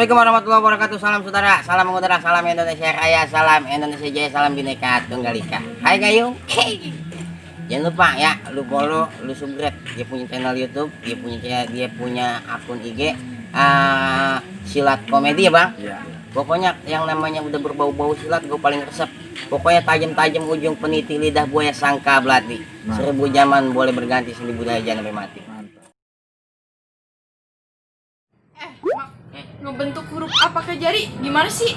Assalamualaikum warahmatullahi wabarakatuh. Salam saudara, salam mengudara, salam Indonesia Raya, salam Indonesia Jaya, salam Bhinneka Tunggal Ika. Hai Gayung. Hey. Jangan lupa ya, lu follow, lu subscribe. Dia punya channel YouTube, dia punya akun IG silat komedi ya, Bang. Iya. Pokoknya yang namanya udah berbau-bau silat gue paling resep. Pokoknya tajam-tajam ujung peniti lidah buaya sangka belati. 1000 zaman boleh berganti 1000 daya jangan sampai mati. Mak, ngebentuk huruf apa ke jari gimana sih?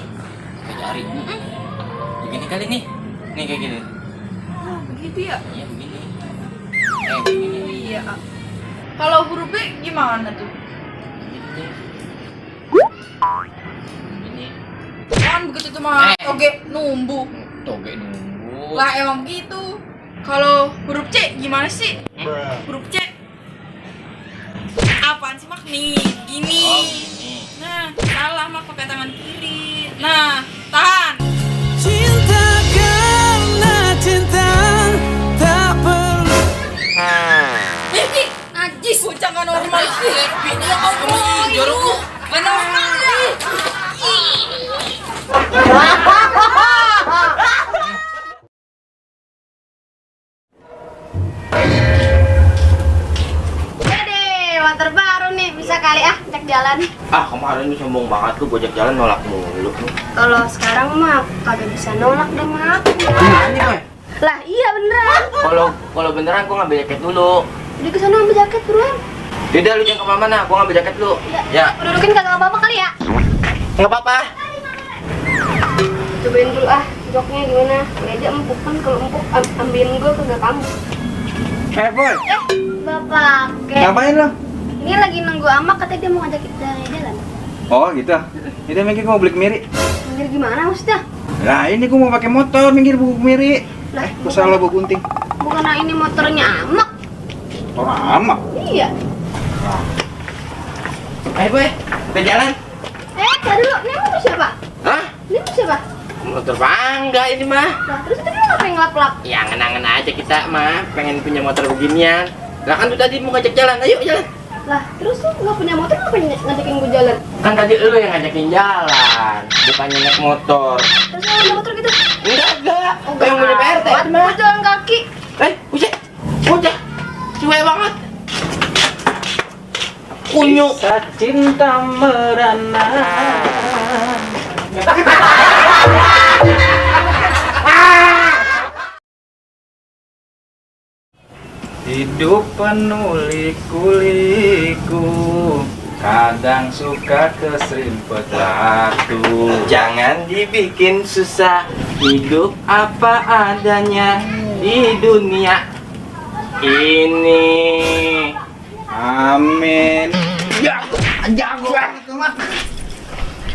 Pakai jari. Begini kali nih. Nih kayak gini. Oh, begitu ya? Iya begini. Begini. Iya. Kalau huruf B gimana tuh? Gitu. Begini. Kan begitu tuh mah toge numbu. Toge nunggu. Lah emang gitu. Kalau huruf C gimana sih? Huruf C. Apaan sih Mak? Nih, gini. Oh, gini. Nah, salah Mak pakai tangan kiri. Nah, tahan. Cinta karena cinta tak perlu. Ih, najis. Bocah nggak normal sih. Ya Allah, jorok. Nggak normal nih. Motor baru nih, bisa kali cek jalan. Kemarin ini sombong banget tuh, gojek jalan nolak mulu. Kalau sekarang mah kagak bisa nolak deh, Mak. Ini gue. Lah iya beneran. Kalau beneran gua ngambil jaket dulu. Udah kesana ambil jaket buruan. Tidak, lu jangan kemana-mana, gua ngambil jaket dulu. Ya. Dudukin kagak apa-apa kali ya. Nggak apa-apa. Cobain dulu joknya gimana. Meja empuk kan, kalau empuk ambilin gua kagak kamu. Boy, Bapak, ngapain lo? ini lagi nunggu Amak, katanya dia mau ngajak kita jalan. Oh gitu. Ini minggir gua mau beli kemiri. Minggir gimana maksudnya? Nah ini gua mau pakai motor minggir buku kemiri. Lah, Gua salah bawa gunting. bukan ini motornya Amak. Orang amak. Iya. Boy, kita jalan. Tar dulu, ini motor siapa? Hah? Ini motor siapa? Motor bangga ini mah. Lah, terus tadi lu ngapain ngelap-lap? Ya ngenang aja kita mah, pengen punya motor beginian. Lah kan tuh tadi mau ngajak jalan, ayo jalan. Lah, terus lu nggak punya motor ngapain ngajakin gue jalan? Kan tadi lu yang ngajakin jalan, bukannya naik motor. Terus lu punya motor gitu? Enggak. Yang punya PRT mah. Gue jalan kaki. Bocah, cuek banget. Kunyuk. Cinta merana. Hidup penuh liku-liku, kadang suka keserimpet waktu. Jangan dibikin susah, hidup apa adanya di dunia ini. Amin. Ya, jago banget mak.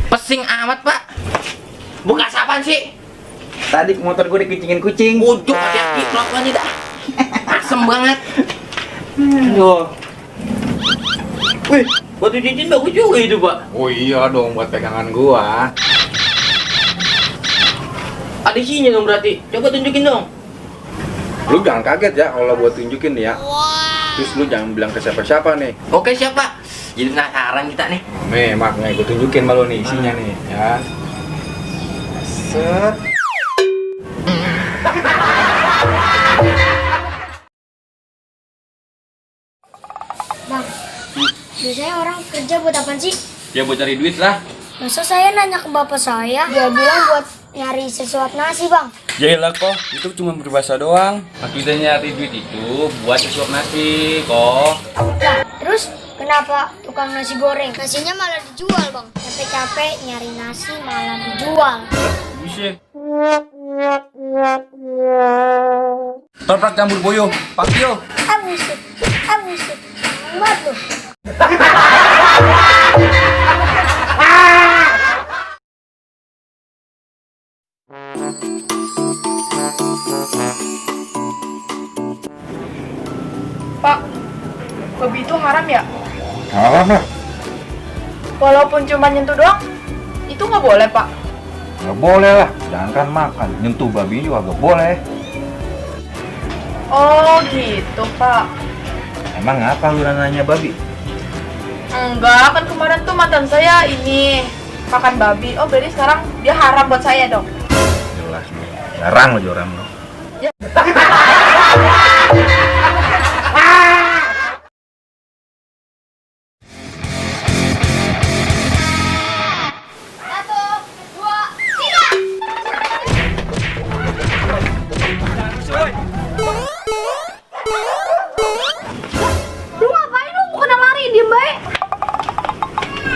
Pesing amat pak. Buka sapaan sih? Tadi motor gue dikucingin kucing. Ujuk hati-hati pelan-pelan dah. Asem banget. Aduh. Wih, batu cincin bagus juga itu pak. Oh iya dong buat pegangan gua. Ada isinya dong berarti. Coba tunjukin dong. Lu jangan kaget ya kalau gua tunjukin ya. Terus lu jangan bilang ke siapa-siapa nih. Oke siapa? Jadi penasaran kita nih. Nih, makanya gua tunjukin malu nih isinya nih, ya. Set. Bang, biasanya orang kerja buat apa sih? Ya buat cari duit lah. Masa saya nanya ke bapak saya, dia bilang buat nyari sesuap nasi, Bang. Yaelah kok, itu cuma berbahasa doang. Kita nyari duit itu buat sesuap nasi kok. Lah, terus kenapa tukang nasi goreng? Nasinya malah dijual, Bang. Capek-capek nyari nasi malah dijual. Buset. Toprak campur boyo, pakyo. Buset. Buat lu. Pak, babi itu haram ya? Haram lah. Walaupun cuma nyentuh doang, itu nggak boleh Pak. Nggak boleh lah, jangankan makan, nyentuh babi juga nggak boleh. Oh gitu Pak. Emang apa lu nanya babi? Enggak, kan kemarin tuh mantan saya ini makan babi. Oh berarti sekarang dia haram buat saya dong. Jelas nih. Jarang lo joram lo. Lu ngapain lu? Bukan lari, diem baik.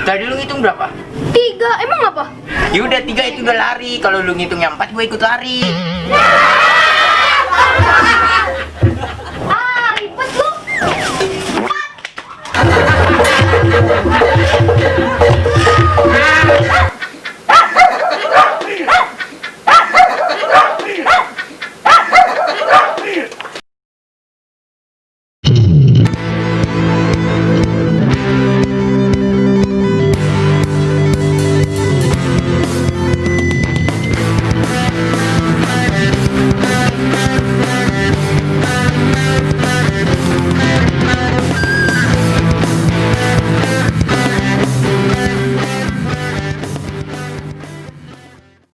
Tadi lu ngitung berapa? 3, emang apa? Ya udah 3 itu udah lari. Kalau lu ngitungnya 4 gue ikut lari.